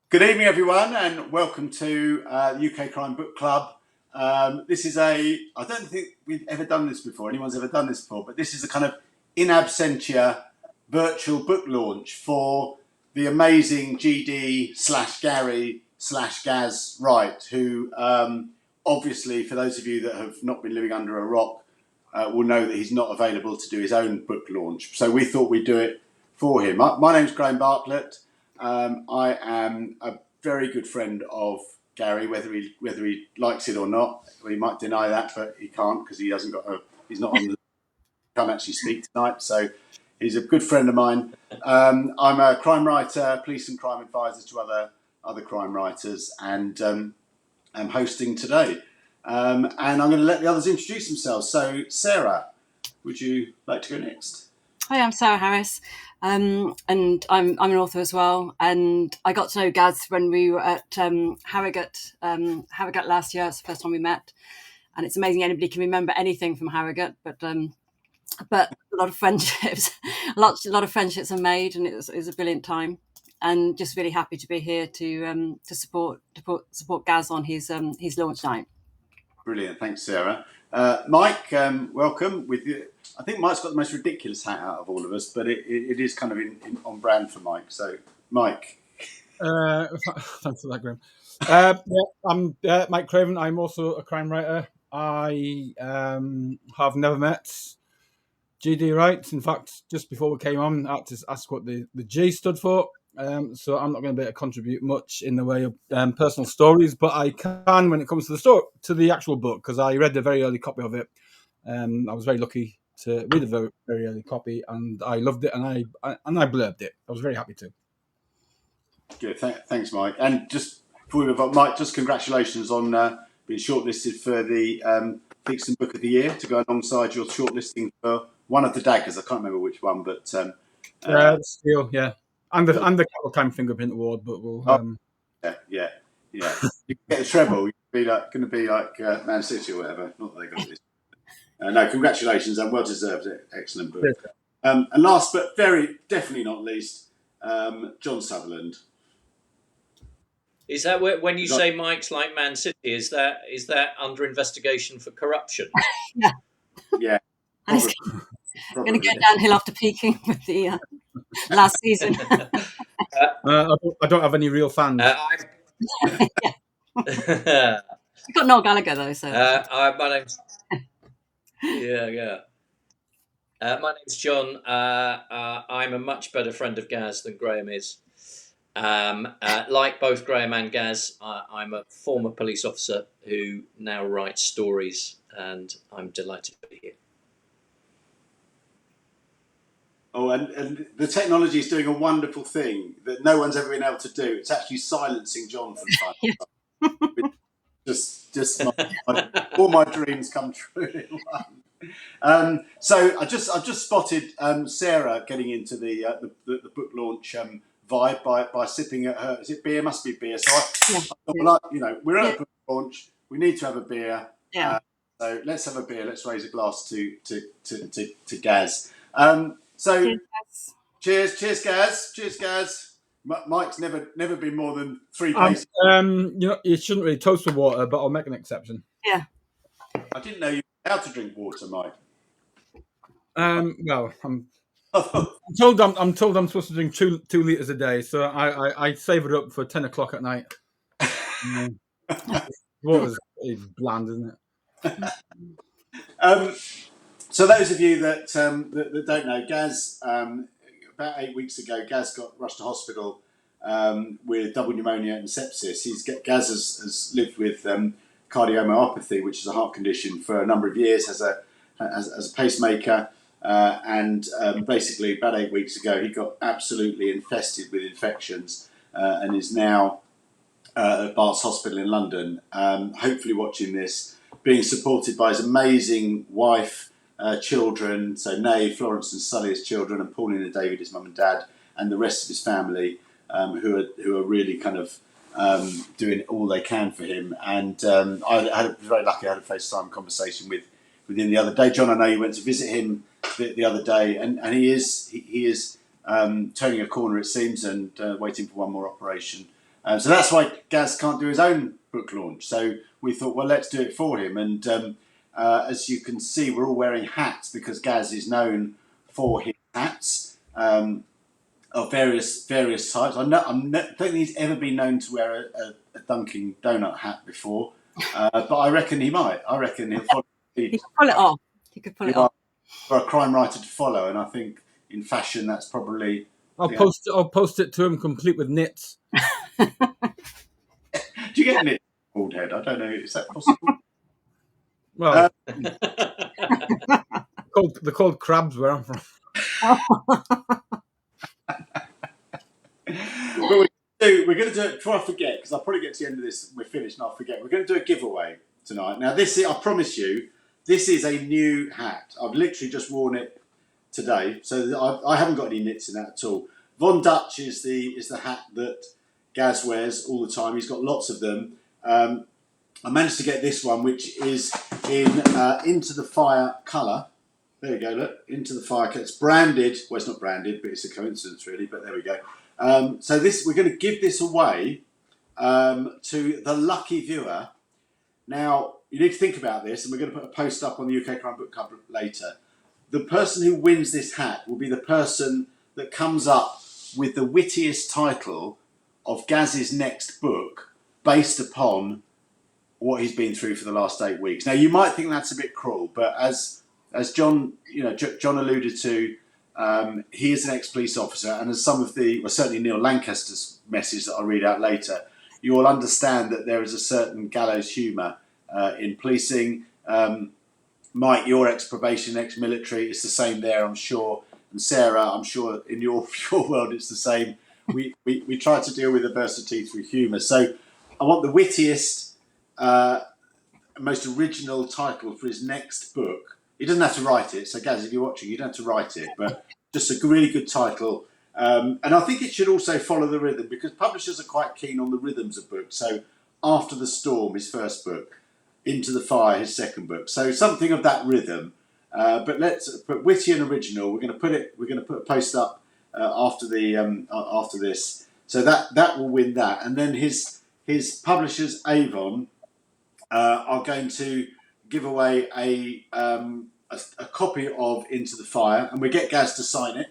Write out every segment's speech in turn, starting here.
Good evening, everyone, and welcome to UK Crime Book Club. This is I don't think we've ever done this before, anyone's ever done this before, but this is a kind of in absentia virtual book launch for the amazing GD/Gary/Gaz Wright, who obviously, for those of you that have not been living under a rock, will know that he's not available to do his own book launch. So we thought we'd do it for him. My name's Bartlett. I am a very good friend of Gary, whether he likes it or not. Well, he might deny that, but he can't because he's not on the can't actually speak tonight. So he's a good friend of mine. I'm a crime writer, police and crime advisor to other crime writers, and I'm hosting today. And I'm going to let the others introduce themselves. So Sarah, would you like to go next? Hi, I'm Sarah Harris, and I'm an author as well. And I got to know Gaz when we were at Harrogate last year. It's the first time we met, and it's amazing anybody can remember anything from Harrogate. But a lot of friendships, a lot of friendships are made, and it was a brilliant time. And just really happy to be here to support Gaz on his launch night. Brilliant, thanks, Sarah. Mike, welcome. I think Mike's got the most ridiculous hat out of all of us, but it is kind of on brand for Mike. So, Mike. Thanks for that, Graham. I'm Mike Craven. I'm also a crime writer. I have never met GD Wright. In fact, just before we came on, I had to ask what the G stood for. So I'm not going to be able to contribute much in the way of personal stories, but I can when it comes to the actual book, because I read the very early copy of it. I was very lucky to read a very, very early copy, and I loved it, and I blurbed it. I was very happy to. Good, thanks, Mike. And just before we move on, Mike, just congratulations on being shortlisted for the Dixon Book of the Year to go alongside your shortlisting for one of the daggers. I can't remember which one, but Steel, yeah. And the Cattle Time Fingerprint Award, but we'll. Yeah. You get the treble. You're going to be like Man City or whatever. Not that they got this. No, congratulations and well deserved. Excellent book. And last but definitely not least, John Sutherland. Is that when you say Mike's like Man City? Is that under investigation for corruption? Yeah. Probably. Going to go downhill after peaking with the last season. I don't have any real fans. You've got Noel Gallagher though, so. My name's my name's John. I'm a much better friend of Gaz than Graham is. Like both Graham and Gaz, I'm a former police officer who now writes stories, and I'm delighted to be here. Oh, and the technology is doing a wonderful thing that no one's ever been able to do. It's actually silencing John from time to time. Just all my dreams come true in one. So I've just spotted Sarah getting into the book launch vibe by sipping at her. Is it beer? Must be beer. So I thought, we're at a book launch. We need to have a beer. Yeah. So let's have a beer. Let's raise a glass to Gaz. So cheers, Gaz. Cheers, Gaz. Mike's never been more than 3 paces. You shouldn't really toast with water, but I'll make an exception. Yeah. I didn't know you were allowed to drink water, Mike. Well, I'm told I'm supposed to drink 2 liters a day, so I save it up for 10 o'clock at night. Water's bland, isn't it? So those of you that don't know, Gaz, about 8 weeks ago, Gaz got rushed to hospital with double pneumonia and sepsis. Gaz has lived with cardiomyopathy, which is a heart condition, for a number of years, as a pacemaker, and basically about 8 weeks ago, he got absolutely infested with infections and is now at Bart's Hospital in London, hopefully watching this, being supported by his amazing wife, children, so Nay, Florence and Sully, his children, and Pauline and David, his mum and dad, and the rest of his family, who are really kind of doing all they can for him. And I was very lucky. I had a FaceTime conversation with him the other day. John, I know you went to visit him the other day, and he is turning a corner, it seems, and waiting for one more operation. So that's why Gaz can't do his own book launch. So we thought, well, let's do it for him. And as you can see, we're all wearing hats because Gaz is known for his hats of various types. I don't think he's ever been known to wear a Dunkin' Donut hat before, but I reckon he might. I reckon he'll follow. He could pull it off. He could pull it off. For a crime writer to follow, and I think in fashion that's probably. I'll post it to him complete with knits. Do you get knit bald head? I don't know. Is that possible? Well, they're called crabs where I'm from. But we're going to do it before I forget, because I'll probably get to the end of this and we're finished and I'll forget. We're going to do a giveaway tonight. Now, I promise you, this is a new hat. I've literally just worn it today, so I haven't got any knits in that at all. Von Dutch is the hat that Gaz wears all the time. He's got lots of them. I managed to get this one, which is in Into the Fire colour. There you go, look, Into the Fire. It's branded. Well, it's not branded, but it's a coincidence, really. But there we go. So we're going to give this away to the lucky viewer. Now, you need to think about this, and we're going to put a post up on the UK Crime Book Club later. The person who wins this hat will be the person that comes up with the wittiest title of Gaz's next book based upon what he's been through for the last 8 weeks. Now, you might think that's a bit cruel, but as John, John alluded to, he is an ex-police officer, and as certainly Neil Lancaster's message that I'll read out later, you will understand that there is a certain gallows humour in policing. Mike, your ex-probation, ex-military, it's the same there, I'm sure. And Sarah, I'm sure in your world it's the same. We try to deal with adversity through humour. So I want the wittiest, most original title for his next book. He doesn't have to write it. So Gaz, if you're watching, you don't have to write it, but just a really good title. And I think it should also follow the rhythm, because publishers are quite keen on the rhythms of books. So After the Storm, his first book. Into the Fire, his second book. So something of that rhythm. But let's put witty and original. We're going to put a post up after this. So that will win that. And then his publishers, Avon, are going to give away a copy of Into the Fire, and we get Gaz to sign it.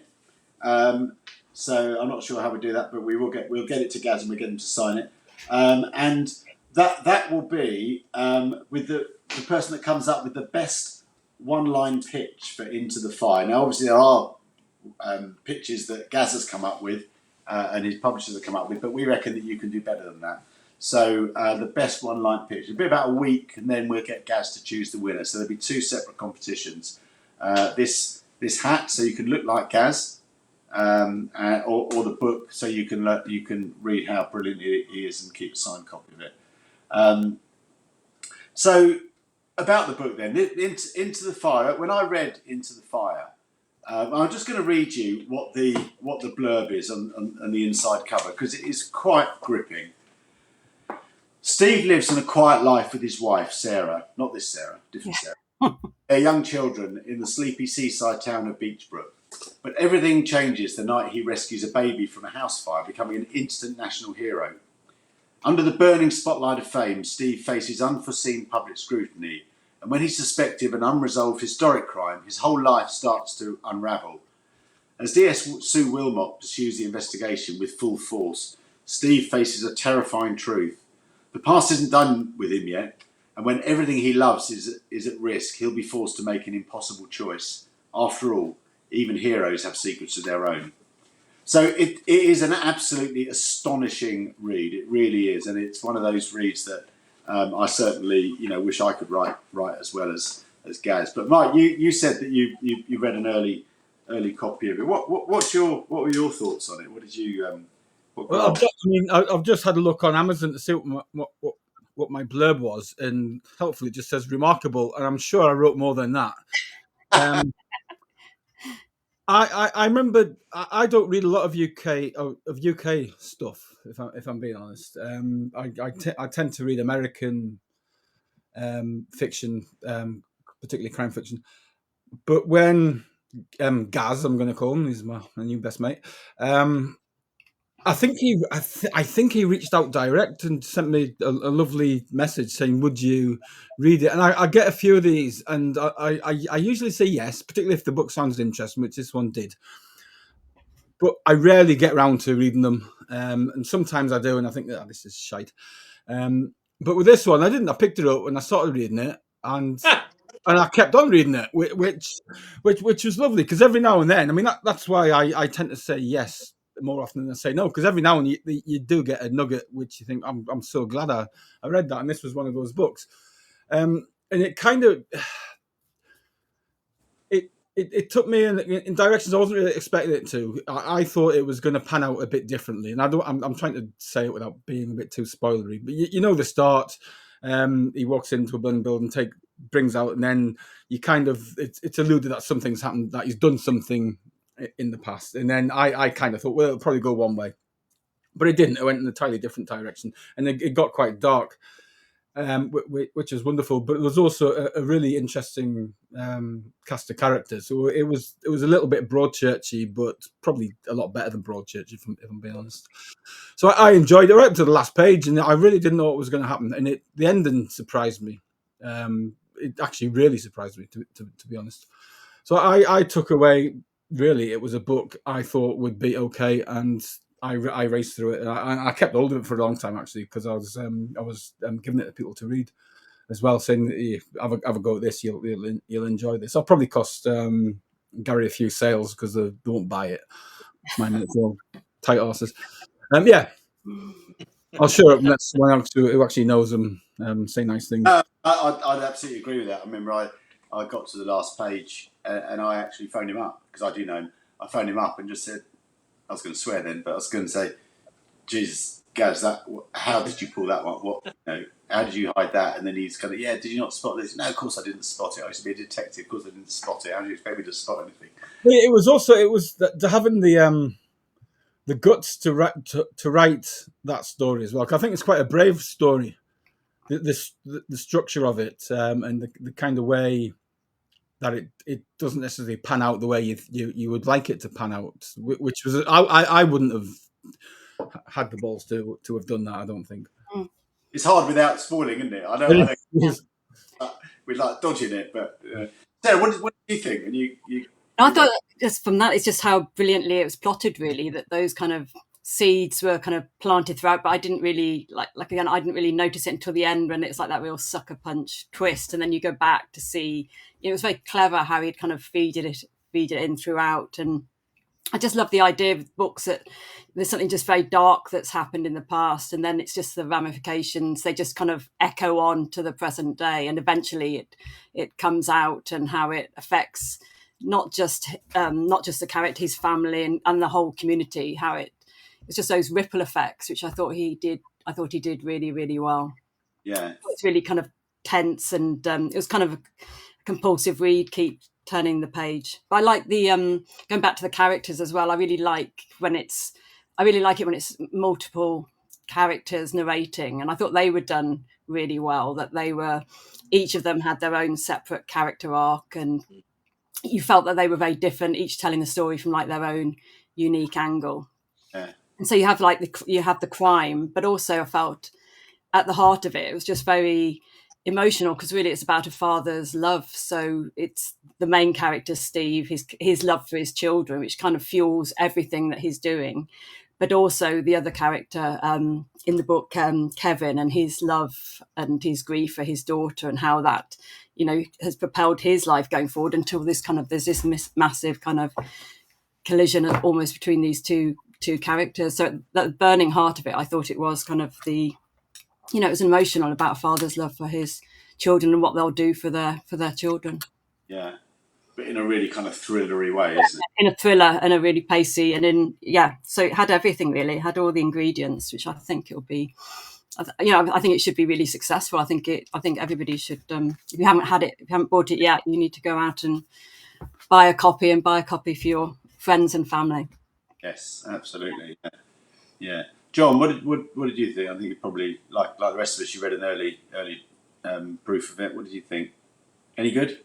So I'm not sure how we do that, but we'll get it to Gaz and we get him to sign it. And that will be with the person that comes up with the best one-line pitch for Into the Fire. Now, obviously, there are pitches that Gaz has come up with and his publishers have come up with, but we reckon that you can do better than that. So the best one-line pitch. It'll be about a week, and then we'll get Gaz to choose the winner. So there'll be 2 separate competitions. This hat, so you can look like Gaz, or the book, so you can read how brilliant he is and keep a signed copy of it. So about the book then, Into the Fire. When I read Into the Fire, I'm just going to read you what the blurb is on the inside cover, because it is quite gripping. Steve lives in a quiet life with his wife, Sarah. Not this Sarah, different Sarah. Their young children in the sleepy seaside town of Beechbrook. But everything changes the night he rescues a baby from a house fire, becoming an instant national hero. Under the burning spotlight of fame, Steve faces unforeseen public scrutiny, and when he's suspected of an unresolved historic crime, his whole life starts to unravel. As DS Sue Wilmot pursues the investigation with full force, Steve faces a terrifying truth. The past isn't done with him yet, and when everything he loves is at risk, he'll be forced to make an impossible choice. After all, even heroes have secrets of their own. So it is an absolutely astonishing read. It really is, and it's one of those reads that I certainly wish I could write as well as Gaz. But Mike, you said that you read an early copy of it. What were your thoughts on it? What did you? Well, I've just had a look on Amazon to see what my blurb was, and hopefully it just says remarkable. And I'm sure I wrote more than that. I remember I don't read a lot of UK stuff, if I'm being honest. I tend to read American fiction, particularly crime fiction. But when Gaz, I'm going to call him, he's my new best mate. I think he reached out direct and sent me a lovely message saying, "Would you read it?" And I get a few of these, and I usually say yes, particularly if the book sounds interesting, which this one did. But I rarely get around to reading them, and sometimes I do, and I think that this is shite. But with this one, I didn't. I picked it up and I started reading it, and I kept on reading it, which was lovely, because every now and then, I mean, that's why I tend to say yes more often than I say no, because every now and then you do get a nugget which you think, I'm so glad I read that, and this was one of those books, and it kind of it took me in directions I wasn't really expecting it to. I thought it was going to pan out a bit differently, and I'm trying to say it without being a bit too spoilery, but you know the start. He walks into a burning building, brings out, and then you kind of it's alluded that something's happened, that he's done something in the past, and then I kind of thought, well, it'll probably go one way, but it didn't. It went in an entirely different direction, and it got quite dark. Which is wonderful, but it was also a really interesting cast of characters. So it was a little bit Broadchurchy, but probably a lot better than Broadchurch, if I'm being honest. So I enjoyed it right up to the last page, and I really didn't know what was going to happen. And the ending surprised me. It actually really surprised me, to be honest. So I took away, really, it was a book I thought would be okay, and I raced through it, and I kept hold of it for a long time, actually, because I was giving it to people to read as well, saying that have a go at this, you'll enjoy this. I'll probably cost Gary a few sales because they won't buy it. My little tight asses. Yeah, I'll show up next one who actually knows them. Say nice things. I'd absolutely agree with that. I remember I got to the last page and I actually phoned him up, because I do know him. I phoned him up and just said, I was going to swear then, but I was going to say, Jesus, Gaz, how did you pull that one? How did you hide that? And then he's kind of, yeah, did you not spot this? No, of course I didn't spot it. I used to be a detective. Of course I didn't spot it. How do you expect me to spot anything? It was having the guts to write that story as well. I think it's quite a brave story. The structure of it, and the kind of way that it doesn't necessarily pan out the way you would like it to pan out, which was I wouldn't have had the balls to have done that, I don't think. It's hard without spoiling, isn't it? I know we like dodging it, but Sarah, what do you think? And you I thought just from that, it's just how brilliantly it was plotted, really, that those kind of seeds were kind of planted throughout, but I didn't really again, I didn't really notice it until the end, when it's like that real sucker punch twist, and then you go back to see, it was very clever how he'd kind of feed it in throughout. And I just love the idea of books that there's something just very dark that's happened in the past, and then it's just the ramifications, they just kind of echo on to the present day, and eventually it comes out, and how it affects not just the character, his family, and the whole community, how it's just those ripple effects, which I thought he did really, really well. Yeah, it's really kind of tense, and it was kind of a compulsive read, keep turning the page. But I like the going back to the characters as well. I really like it when it's multiple characters narrating, and I thought they were done really well, that each of them had their own separate character arc, and you felt that they were very different, each telling the story from like their own unique angle. Yeah. And so you have the crime, but also I felt at the heart of it was just very emotional, because really it's about a father's love. So it's the main character, Steve, his love for his children, which kind of fuels everything that he's doing, but also the other character in the book, Kevin, and his love and his grief for his daughter, and how that has propelled his life going forward until there's this massive kind of collision almost between these two characters. So that burning heart of it, I thought it was kind of it was emotional, about a father's love for his children and what they'll do for their children. Yeah, but in a really kind of thrillery way, isn't it? In a thriller, and a really pacey, and so it had everything, really. It had all the ingredients, which I think it'll be. I think it should be really successful. I think everybody should. If you haven't bought it yet, you need to go out and buy a copy for your friends and family. Yes, absolutely. Yeah. John, what did you think? I think you probably like the rest of us. You read an early proof of it. What did you think? Any good?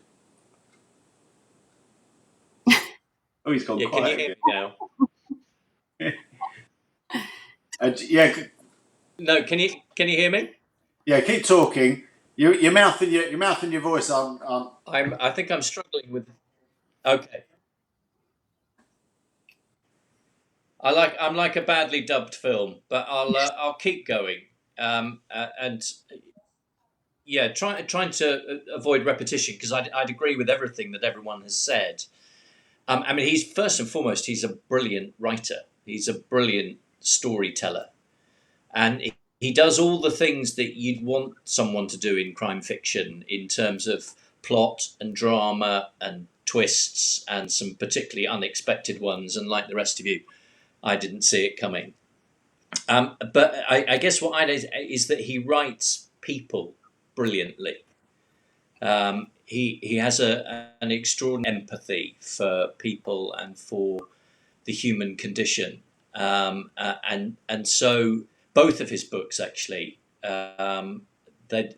Oh, he's gone quiet. Can you hear me now? Yeah, No, can you hear me? yeah. Keep talking. Your mouth and your voice aren't. I think I'm struggling with. Okay. I'm like a badly dubbed film, but I'll keep going. And yeah, trying to avoid repetition, because I'd agree with everything that everyone has said. I mean, he's first and foremost, he's a brilliant writer. He's a brilliant storyteller, and he does all the things that you'd want someone to do in crime fiction in terms of plot and drama and twists and some particularly unexpected ones. And like the rest of you, I didn't see it coming. But I guess what I know is that he writes people brilliantly. He has an extraordinary empathy for people and for the human condition, and so both of his books actually, they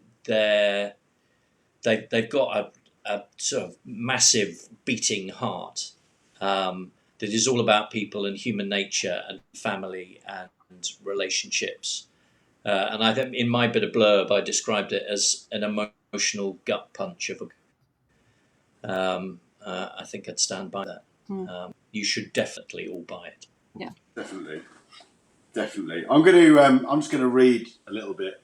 they've got a sort of massive beating heart, that is all about people and human nature and family and relationships. And I think in my bit of blurb, I described it as an emotional gut punch of a. I think I'd stand by that. You should definitely all buy it. Yeah, Definitely. I'm just gonna read a little bit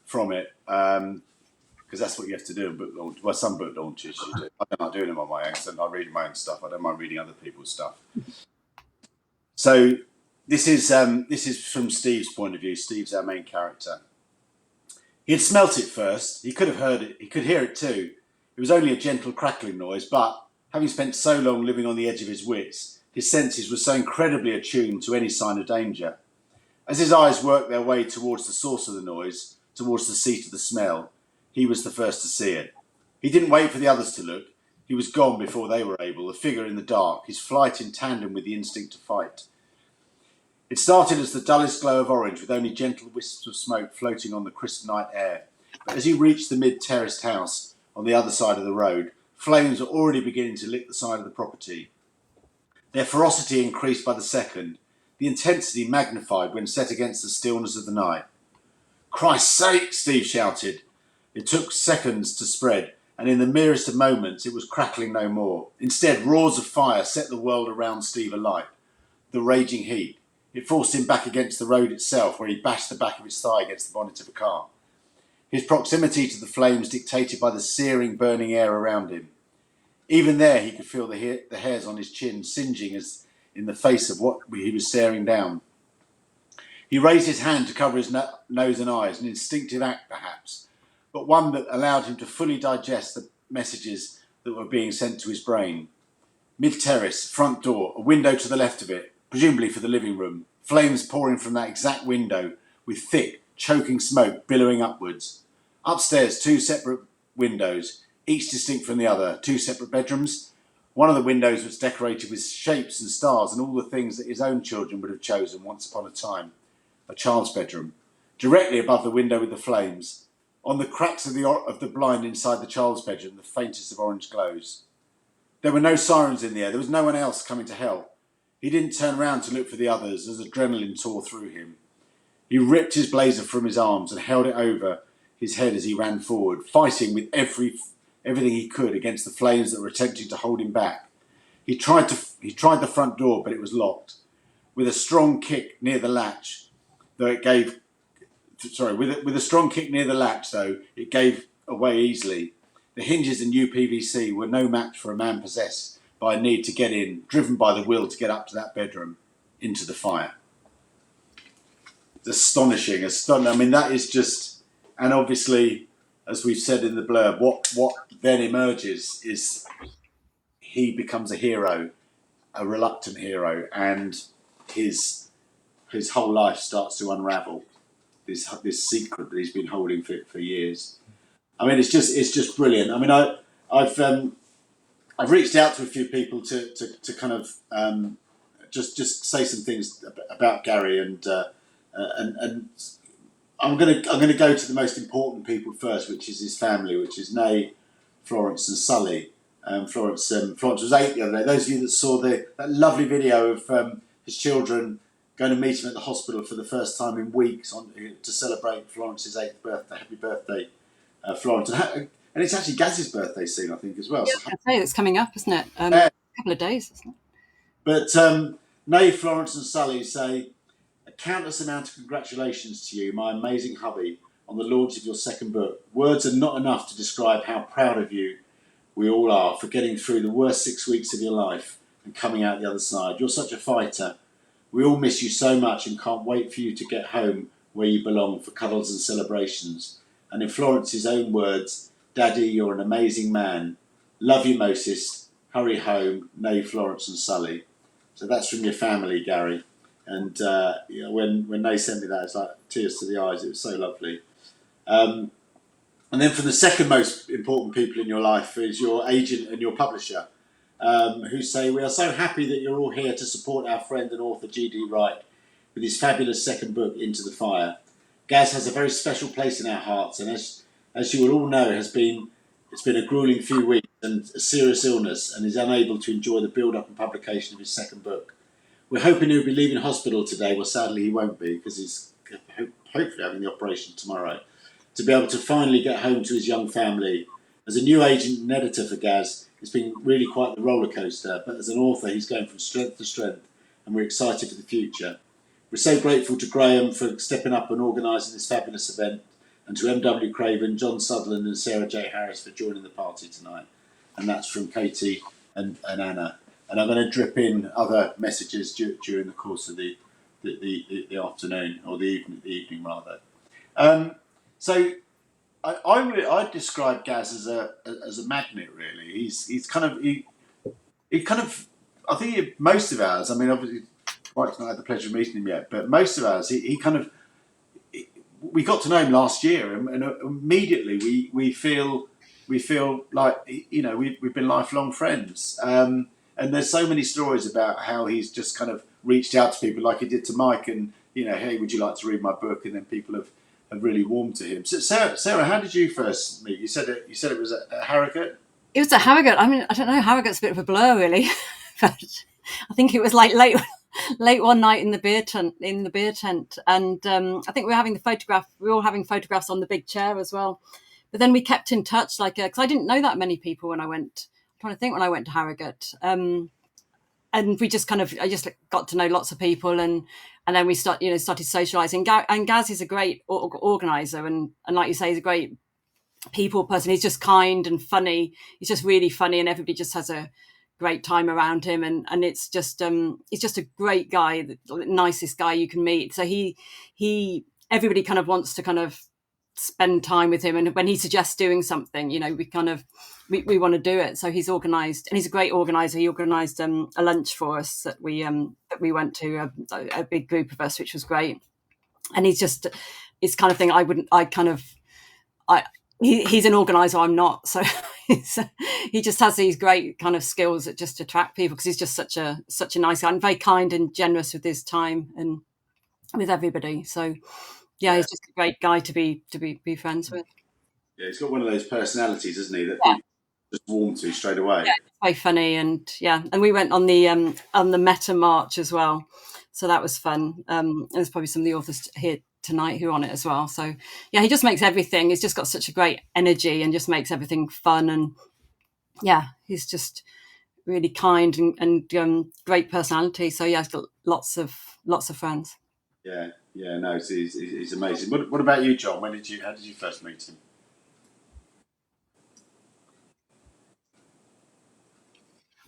from it, because that's what you have to do in book launch. Well, some book launches you do. I don't like doing them on my own. So I read my own stuff. I don't mind reading other people's stuff. So this is from Steve's point of view. Steve's our main character. He had smelt it first. He could have heard it. He could hear it too. It was only a gentle crackling noise, but having spent so long living on the edge of his wits, his senses were so incredibly attuned to any sign of danger. As his eyes worked their way towards the source of the noise, towards the seat of the smell, he was the first to see it. He didn't wait for the others to look. He was gone before they were able, a figure in the dark, his flight in tandem with the instinct to fight. It started as the dullest glow of orange, with only gentle wisps of smoke floating on the crisp night air. But as he reached the mid-terraced house on the other side of the road, flames were already beginning to lick the side of the property. Their ferocity increased by the second, the intensity magnified when set against the stillness of the night. "Christ's sake!" Steve shouted. It took seconds to spread, and in the merest of moments it was crackling no more. Instead, roars of fire set the world around Steve alight. The raging heat. It forced him back against the road itself, where he bashed the back of his thigh against the bonnet of a car. His proximity to the flames dictated by the searing, burning air around him. Even there he could feel the hairs on his chin singeing as in the face of what he was staring down. He raised his hand to cover his nose and eyes, an instinctive act perhaps, but one that allowed him to fully digest the messages that were being sent to his brain. Mid-terrace, front door, a window to the left of it, presumably for the living room, flames pouring from that exact window with thick, choking smoke billowing upwards. Upstairs, two separate windows, each distinct from the other, two separate bedrooms. One of the windows was decorated with shapes and stars and all the things that his own children would have chosen once upon a time. A child's bedroom. Directly above the window with the flames. On the cracks of the blind inside the child's bedroom, the faintest of orange glows. There were no sirens in the air. There was no one else coming to help. He didn't turn round to look for the others as adrenaline tore through him. He ripped his blazer from his arms and held it over his head as he ran forward, fighting with everything he could against the flames that were attempting to hold him back. He tried the front door, but it was locked. With a strong kick near the latch, it gave away easily. The hinges in UPVC were no match for a man possessed by a need to get in, driven by the will to get up to that bedroom, into the fire. It's astonishing. I mean, that is just, and obviously, as we've said in the blurb, what then emerges is he becomes a hero, a reluctant hero, and his whole life starts to unravel. This secret that he's been holding for years. I mean, it's just brilliant. I mean, I've reached out to a few people to kind of just say some things about Gary, and I'm gonna go to the most important people first, which is his family, which is Nay, Florence, and Sully. Florence was 8 the other day. Those of you that saw that lovely video of his children going to meet him at the hospital for the first time in weeks to celebrate Florence's 8th birthday. Happy birthday, Florence. And it's actually Gaz's birthday soon, I think, as well. Yeah, So, I'd say it's coming up, isn't it? A couple of days, isn't it? but Nave, Florence and Sully say a countless amount of congratulations to you, my amazing hubby, on the launch of your second book. Words are not enough to describe how proud of you we all are for getting through the worst 6 weeks of your life and coming out the other side. You're such a fighter. We all miss you so much and can't wait for you to get home where you belong for cuddles and celebrations. And in Florence's own words, Daddy, you're an amazing man. Love you, Moses. Hurry home. Nave, Florence and Sully. So that's from your family, Gary. And when they sent me that, it's like tears to the eyes. It was so lovely. And then from the second most important people in your life is your agent and your publisher, who say, we are so happy that you're all here to support our friend and author G.D. Wright with his fabulous second book, Into the Fire. Gaz has a very special place in our hearts, and as you will all know, it's been a gruelling few weeks and a serious illness, and is unable to enjoy the build-up and publication of his second book. We're hoping he'll be leaving hospital today. Well, sadly he won't be, because he's hopefully having the operation tomorrow, to be able to finally get home to his young family. As a new agent and editor for Gaz, it's been really quite the roller coaster, but as an author, he's going from strength to strength, and we're excited for the future. We're so grateful to Graham for stepping up and organising this fabulous event, and to M.W. Craven, John Sutherland and Sarah J. Harris for joining the party tonight. And that's from Katie and Anna. And I'm going to drip in other messages during the course of the afternoon, or the evening rather. So I describe Gaz as a magnet, really. He's kind of I think most of ours. I mean, obviously, Wright's not had the pleasure of meeting him yet, but most of ours, we got to know him last year, and immediately we feel like we've been lifelong friends. And there's so many stories about how he's just kind of reached out to people, like he did to Mike, and hey, would you like to read my book? And then people have really warmed to him. So Sarah, how did you first meet? You said it was at Harrogate. It was at Harrogate. I mean, I don't know. Harrogate's a bit of a blur, really. But I think it was like late one night in the beer tent, and I think we were all having photographs on the big chair as well. But then we kept in touch, because I didn't know that many people when I went. I'm trying to think when I went to Harrogate, and we just I just got to know lots of people, and then we started socialising. And Gaz is a great organiser, and like you say, he's a great people person. He's just kind and funny. He's just really funny, and everybody just has a great time around him, and it's just he's just a great guy, the nicest guy you can meet. So he everybody kind of wants to kind of spend time with him, and when he suggests doing something, we want to do it. So he's organised, and he's a great organiser. He organised a lunch for us that we went to, a big group of us, which was great. And he's just it's kind of thing he's an organizer, I'm not, so he just has these great kind of skills that just attract people, because he's just such a nice guy and very kind and generous with his time and with everybody. So yeah, he's just a great guy to be friends with. Yeah, he's got one of those personalities, isn't he, that people just warm to straight away. Yeah, it's very funny, and we went on the Meta March as well, so that was fun. And there's probably some of the authors here tonight who are on it as well. So yeah, he just makes everything. He's just got such a great energy and just makes everything fun. And yeah, he's just really kind and great personality. So yeah, he's got lots of friends. Yeah, no, he's amazing. What about you, John? How did you first meet him?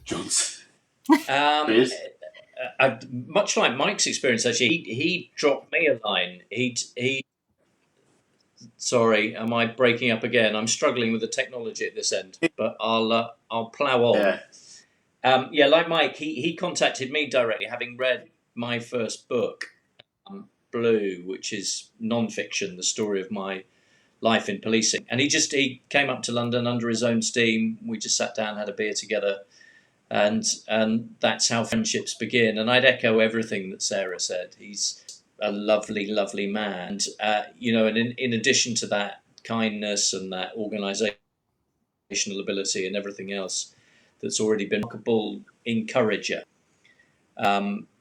John's. Much like Mike's experience, actually, he dropped me a line. Sorry, am I breaking up again? I'm struggling with the technology at this end, but I'll plough on. Yeah. Like Mike, he contacted me directly, having read my first book, Blue, which is non-fiction, the story of my life in policing. And he came up to London under his own steam. We just sat down, had a beer together, and that's how friendships begin. And I'd echo everything that Sarah said. He's a lovely, lovely man. And in addition to that kindness and that organisational ability and everything else that's already been a remarkable encourager.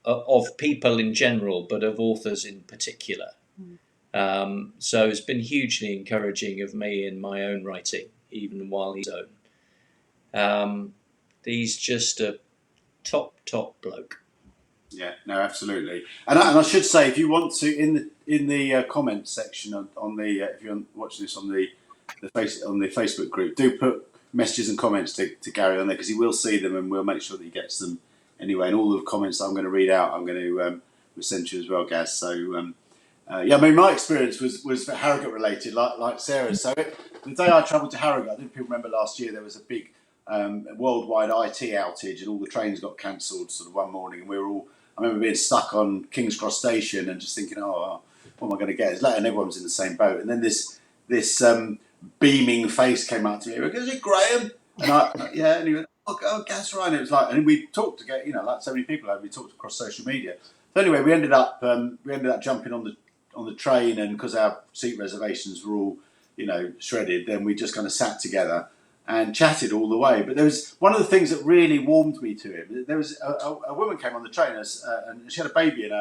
of people in general, but of authors in particular. So it's been hugely encouraging of me in my own writing, even while he's own. He's just a top bloke. Yeah, no, absolutely. And I should say, if you want to, in the comments section on the if you're watching this on the Facebook group, do put messages and comments to Gary on there, because he will see them and we'll make sure that he gets them anyway. And all the comments that I'm going to read out, I'm going to send to you as well, Gaz. So yeah, I mean, my experience was Harrogate related, like Sarah's. So the day I travelled to Harrogate, I think people remember last year there was a big worldwide IT outage and all the trains got cancelled sort of one morning, and we were all. I remember being stuck on King's Cross Station and just thinking, what am I going to get? And everyone was in the same boat. And then this beaming face came up to me. He goes, "Is it Graham?" And and he went, "Oh, Gaz, right." And it was like, and we talked like so many people, we talked across social media. So anyway, we ended up jumping on the train, and because our seat reservations were all shredded, then we just kind of sat together and chatted all the way. But there was one of the things that really warmed me to him. There was a woman came on the train, and she had a baby in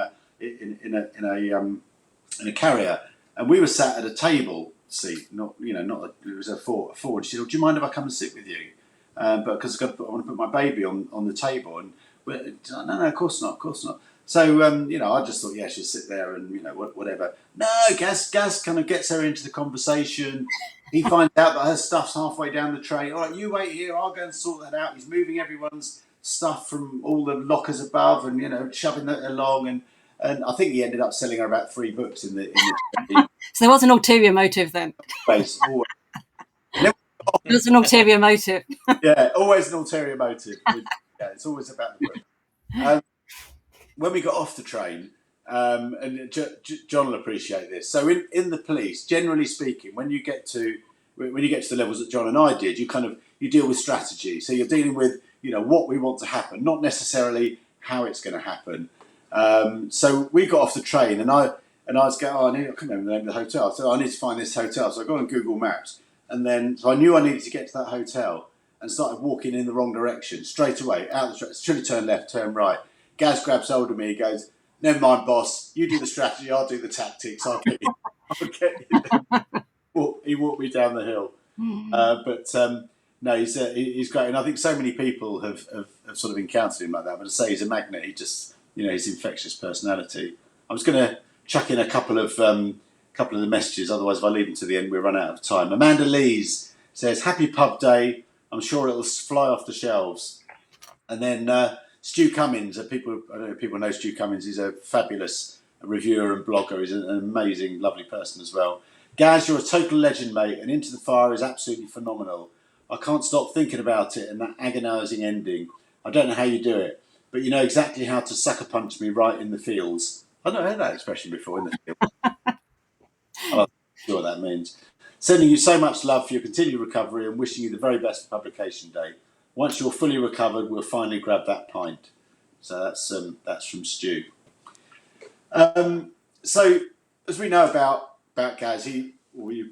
a carrier, and we were sat at a table seat. It was a forward. She said, "Do you mind if I come and sit with you?" But because I want to put my baby on the table, and no, of course not. So I just thought, she'll sit there and whatever. No, Gaz kind of gets her into the conversation. He finds out that her stuff's halfway down the train. All right, you wait here. I'll go and sort that out. He's moving everyone's stuff from all the lockers above, and shoving that along. And I think he ended up selling her about 3 books in the So there was an ulterior motive then. space. There was an ulterior motive. Yeah, always an ulterior motive. Yeah, it's always about the book. When we got off the train, and John will appreciate this. So in the police, generally speaking, when you get to the levels that John and I did, you deal with strategy. So you're dealing with what we want to happen, not necessarily how it's going to happen. So we got off the train, and I was going, I couldn't remember the name of the hotel. So I need to find this hotel. So I got on Google Maps, and then so I knew I needed to get to that hotel, and started walking in the wrong direction straight away. Out the train, should have turned left, turn right. Gaz grabs hold of me. He goes, "Never mind, boss. You do the strategy. I'll do the tactics. I'll get you." He walked me down the hill. No, he's great, and I think so many people have sort of encountered him like that. But to say he's a magnet, he just his infectious personality. I was going to chuck in a couple of the messages. Otherwise, if I leave them to the end, we'll run out of time. Amanda Lees says, "Happy pub day. I'm sure it'll fly off the shelves." And then Stu Cummins. I don't know if people know Stu Cummins. He's a fabulous reviewer and blogger. He's an amazing, lovely person as well. Gaz, you're a total legend, mate, and Into the Fire is absolutely phenomenal. I can't stop thinking about it and that agonising ending. I don't know how you do it, but you know exactly how to sucker punch me right in the feels. I've not heard that expression before, in the field. I'm not sure what that means. Sending you so much love for your continued recovery and wishing you the very best for publication day. Once you're fully recovered, we'll finally grab that pint. So that's from Stu. So as we know about Gaz, you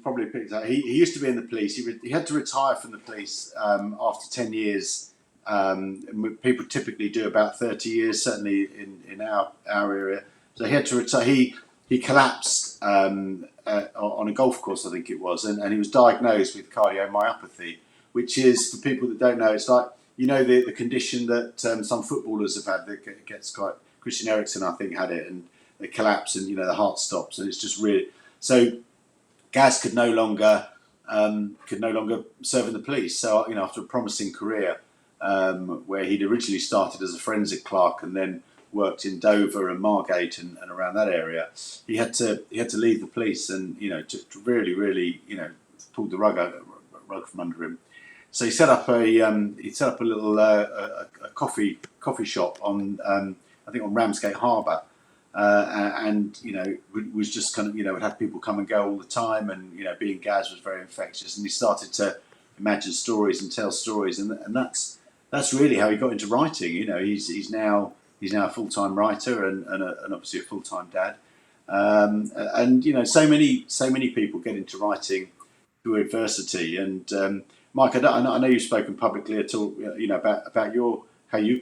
probably picked up. He used to be in the police. He had to retire from the police after 10 years. People typically do about 30 years, certainly in our area. So he had to retire. He collapsed on a golf course, I think it was, and he was diagnosed with cardiomyopathy, which is, for people that don't know, it's like the condition that some footballers have had that gets quite. Christian Eriksen, I think, had it, and they collapse, and the heart stops, and it's just really so. Gaz could no longer serve in the police. So after a promising career, where he'd originally started as a forensic clerk and then worked in Dover and Margate and around that area, he had to leave the police and to really pulled the rug from under him. So he set up a little a coffee shop on I think on Ramsgate Harbour. And was just kind of would have people come and go all the time, and being Gaz was very infectious, and he started to imagine stories and tell stories, and that's really how he got into writing. He's now a full-time writer and obviously a full-time dad, and so many people get into writing through adversity. And Mike, I know you've spoken publicly at all, about how you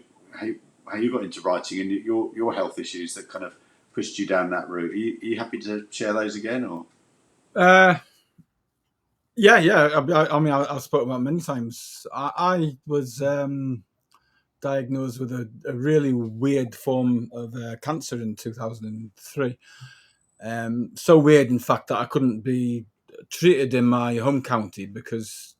how you got into writing and your health issues that kind of pushed you down that route. Are you happy to share those again, or? Yeah. I mean, I've spoken about many times. I was diagnosed with a really weird form of cancer in 2003. So weird, in fact, that I couldn't be treated in my home county because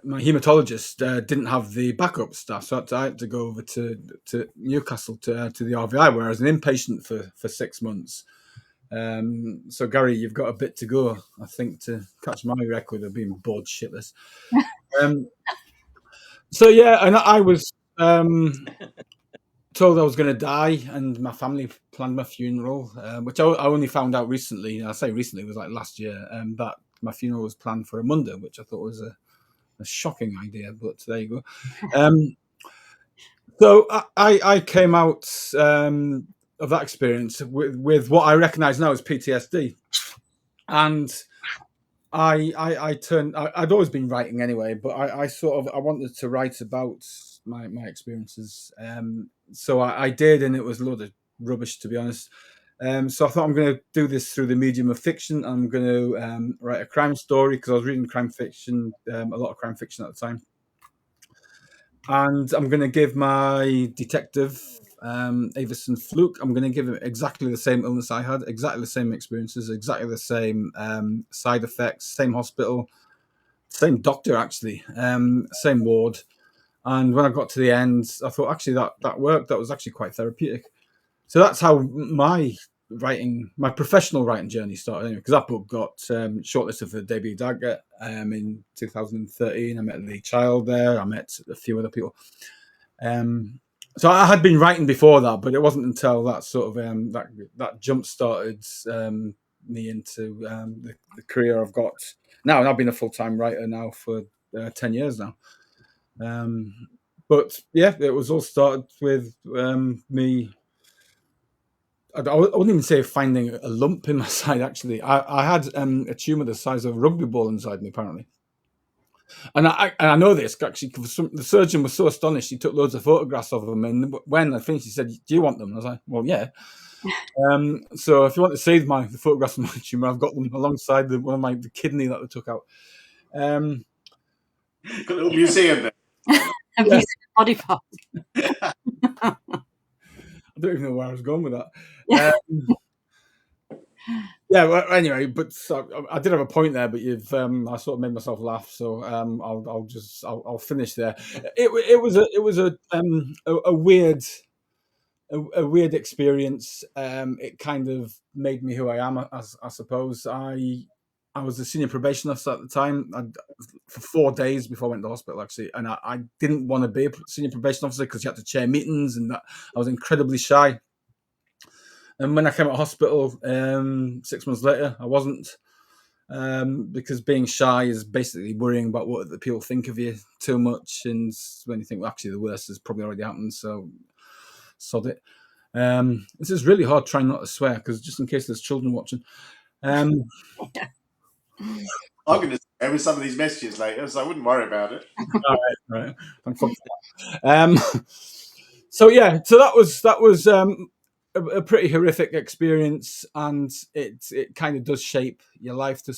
my haematologist didn't have the backup staff, so I had to go over to Newcastle to the RVI, where I was an inpatient for 6 months. So Gary, you've got a bit to go, I think, to catch my record of being bored shitless. So yeah, and I was told I was going to die, and my family planned my funeral, which I only found out recently. I say recently, it was like last year, that my funeral was planned for a Monday, which I thought was a shocking idea, but there you go. So I came out of that experience with what I recognise now as PTSD, and I'd always been writing anyway, but I wanted to write about my experiences. So I did, and it was a lot of rubbish, to be honest. So I thought, I'm going to do this through the medium of fiction. I'm going to write a crime story, because I was reading crime fiction, a lot of crime fiction at the time. And I'm going to give my detective, Avison Fluke, I'm going to give him exactly the same illness I had, exactly the same experiences, exactly the same side effects, same hospital, same doctor, actually, same ward. And when I got to the end, I thought, actually, that worked. That was actually quite therapeutic. So that's how my professional writing journey started, anyway, because that book got shortlisted for the debut Dagger in 2013. I met Lee Child there. I met a few other people. So I had been writing before that, but it wasn't until that sort of that jump started me into the career I've got now. And I've been a full-time writer now for 10 years now. But yeah, it was all started with me. I wouldn't even say finding a lump in my side, actually. I had a tumour the size of a rugby ball inside me, apparently. And I know this, actually, because the surgeon was so astonished. He took loads of photographs of them. And when I finished, he said, "Do you want them?" I was like, "Well, yeah." So if you want to see the photographs of my tumour, I've got them alongside one of the kidney that they took out. Got a little museum there. Yeah. Body part. I don't even know where I was going with that. Yeah. Well, anyway, but I did have a point there, but I sort of made myself laugh, so I'll finish there. It was a weird experience. It kind of made me who I am, I suppose. I was a senior probation officer at the time for 4 days before I went to hospital, actually, and I didn't want to be a senior probation officer because you had to chair meetings, and that I was incredibly shy. And when I came out of hospital 6 months later, I wasn't, because being shy is basically worrying about what the people think of you too much, and when you think, well, actually, the worst has probably already happened, so sod it. This is really hard trying not to swear, because just in case there's children watching. I'm going to swear with some of these messages later, so I wouldn't worry about it. Right. So yeah, so that was a pretty horrific experience, and it kind of does shape your life to a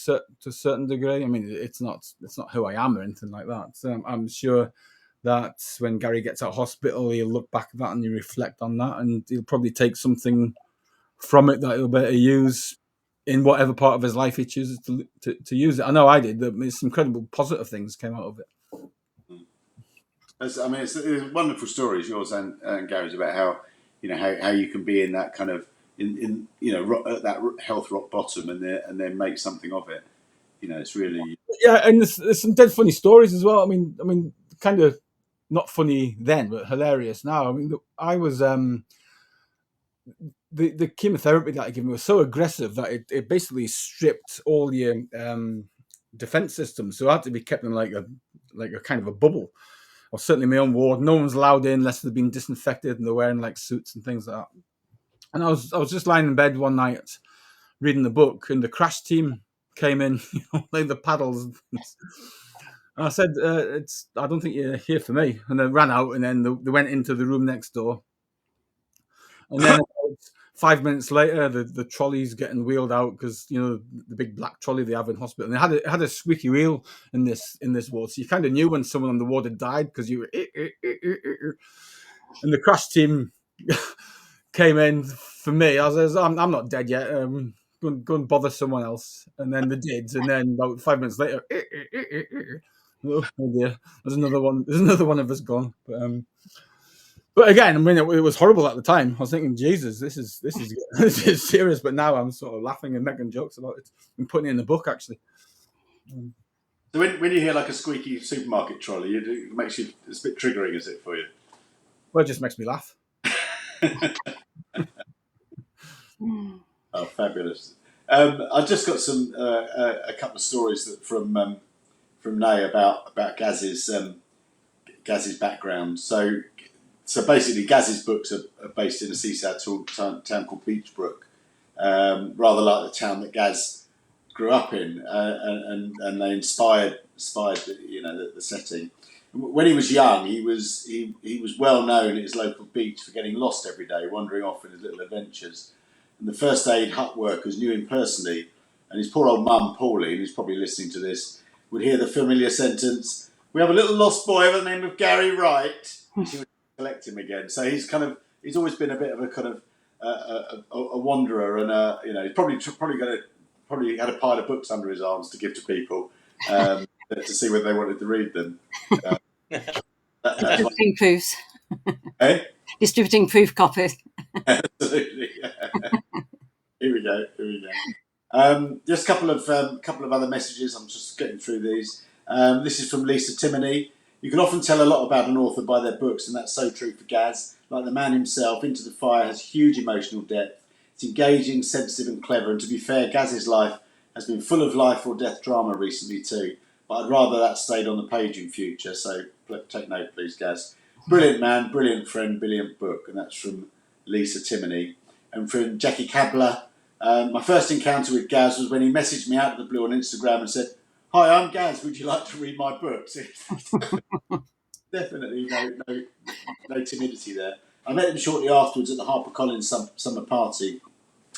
certain degree. I mean, it's not who I am or anything like that. I'm sure that when Gary gets out of hospital, he'll look back at that and he'll reflect on that, and he'll probably take something from it that he'll better use in whatever part of his life he chooses to use it. I know I did. There's incredible positive things came out of it. It's wonderful stories, yours and Gary's, about how how you can be in that kind of at that health rock bottom and then make something of it. It's really and there's some dead funny stories as well. I mean, kind of not funny then, but hilarious now. I mean, I was the chemotherapy that I gave me was so aggressive that it basically stripped all your defense systems. So I had to be kept in like a kind of a bubble. Or certainly my own ward. No one was allowed in unless they'd been disinfected, and they're wearing like suits and things like that. And I was just lying in bed one night reading the book, and the crash team came in, like the paddles. And I said, I don't think you're here for me. And they ran out, and then they went into the room next door. And then about 5 minutes later, the trolley's getting wheeled out because the big black trolley they have in hospital. And it had a squeaky wheel in this ward, so you kind of knew when someone on the ward had died because you were. And the crash team came in for me. I was, I'm not dead yet. Go and bother someone else. And then they did. And then about 5 minutes later, oh dear, there's another one. There's another one of us gone. But again, I mean, it was horrible at the time. I was thinking, Jesus, this is this is serious. But now I'm sort of laughing and making jokes about it and putting it in the book, actually. So when you hear like a squeaky supermarket trolley, it makes you, it's a bit triggering, is it, for you? Well, it just makes me laugh. Oh, fabulous! I just got some a couple of stories from Nay about Gaz's background. So basically, Gaz's books are based in a seaside town called Beachbrook, rather like the town that Gaz grew up in, and they inspired the setting. When he was young, he was well known at his local beach for getting lost every day, wandering off in his little adventures. And the first aid hut workers knew him personally, and his poor old mum, Pauline, who's probably listening to this, would hear the familiar sentence, "We have a little lost boy by the name of Gary Wright." She would collect him again. So he's always been a bit of a kind of a wanderer, and he's probably had a pile of books under his arms to give to people to see whether they wanted to read them. Distributing proofs. Eh? Distributing proof copies. Absolutely. Here we go. Just a couple of other messages. I'm just getting through these. This is from Lisa Timoney. You can often tell a lot about an author by their books, and that's so true for Gaz. Like the man himself, Into the Fire has huge emotional depth. It's engaging, sensitive, and clever. And to be fair, Gaz's life has been full of life or death drama recently too. But I'd rather that stayed on the page in future. So take note, please, Gaz. Brilliant man, brilliant friend, brilliant book. And that's from Lisa Timoney. And from Jackie Cabler. My first encounter with Gaz was when he messaged me out of the blue on Instagram and said, "Hi, I'm Gaz. Would you like to read my books?" Definitely no timidity there. I met him shortly afterwards at the HarperCollins summer party,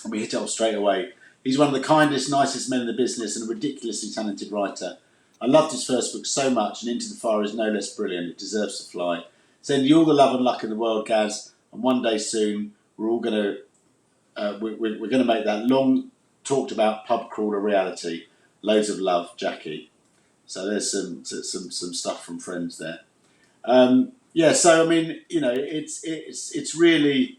and we hit it off straight away. He's one of the kindest, nicest men in the business and a ridiculously talented writer. I loved his first book so much, and Into the Fire is no less brilliant. It deserves to fly. Send you all the love and luck in the world, Gaz, and one day soon we're all going to we're going to make that long talked about pub crawl a reality. Loads of love, Jackie. So there's some stuff from friends there. So I mean, it's really,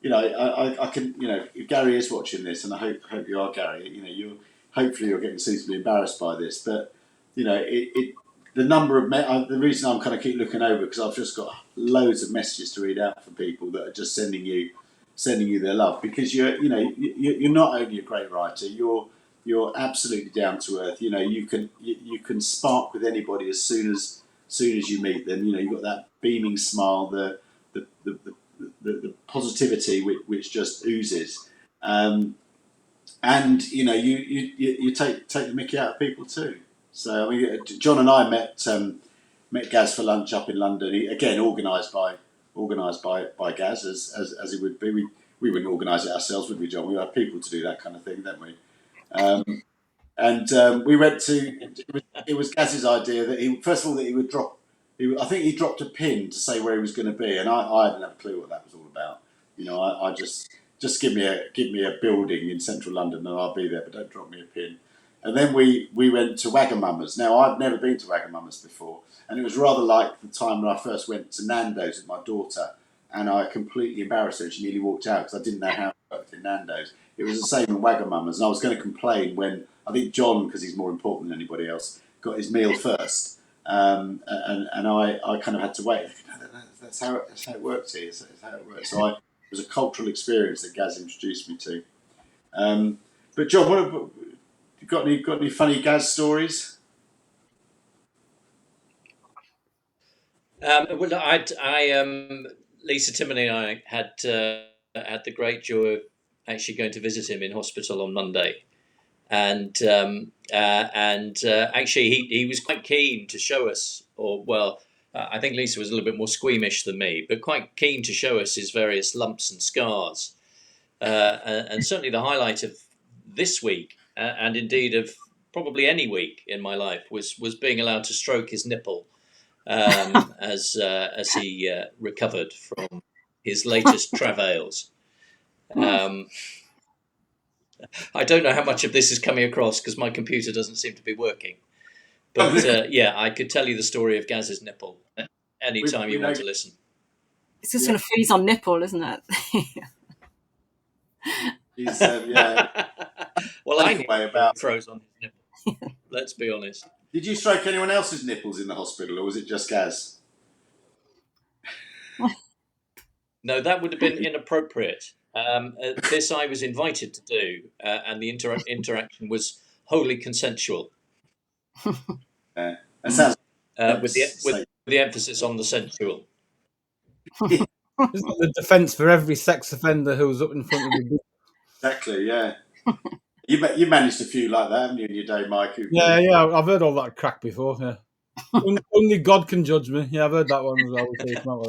I can, if Gary is watching this, and I hope you are, Gary. Hopefully you're getting suitably embarrassed by this, but the number of the reason I'm kind of keep looking over because I've just got loads of messages to read out from people that are just sending you their love because you're not only a great writer, you're absolutely down to earth. You can spark with anybody as soon as you meet them. You've got that beaming smile, the positivity which just oozes, and you take the mickey out of people too. So I mean, John and I met Gaz for lunch up in London. Again, organised by Gaz as it would be. We wouldn't organise it ourselves, would we, John? We had people to do that kind of thing, don't we? We went to. It was Gaz's idea that he would drop. I think he dropped a pin to say where he was going to be, and I didn't have a clue what that was all about. I just give me a building in central London and I'll be there, but don't drop me a pin. And then we went to Wagamama's. Now I've never been to Wagamama's before, and it was rather like the time when I first went to Nando's with my daughter, and I completely embarrassed her. She nearly walked out because I didn't know how it worked in Nando's. It was the same in Wagamama's, and I was going to complain when I think John, because he's more important than anybody else, got his meal first. And I kind of had to wait. That's how it works here. That's how it works. So it was a cultural experience that Gaz introduced me to. But John, you got any funny Gaz stories? Lisa Timoney and I had the great joy of actually going to visit him in hospital on Monday, Actually, he was quite keen to show us, I think Lisa was a little bit more squeamish than me, but quite keen to show us his various lumps and scars. And certainly the highlight of this week, and indeed of probably any week in my life, was being allowed to stroke his nipple as he recovered from his latest travails. I don't know how much of this is coming across because my computer doesn't seem to be working. But I could tell you the story of Gaz's nipple anytime you want to listen. It's just going to freeze on nipple, isn't it? He's, well, I knew about froze on his nipple. Let's be honest. Did you stroke anyone else's nipples in the hospital, or was it just Gaz? No, that would have been inappropriate. This I was invited to do, and the interaction was wholly consensual. That sounds with the emphasis on the sensual. Isn't the defence for every sex offender who was up in front of the Exactly, yeah. You managed a few like that, haven't you, in your day, Mike? Yeah, I've heard all that crack before. Yeah, only God can judge me. Yeah, I've heard that one as well.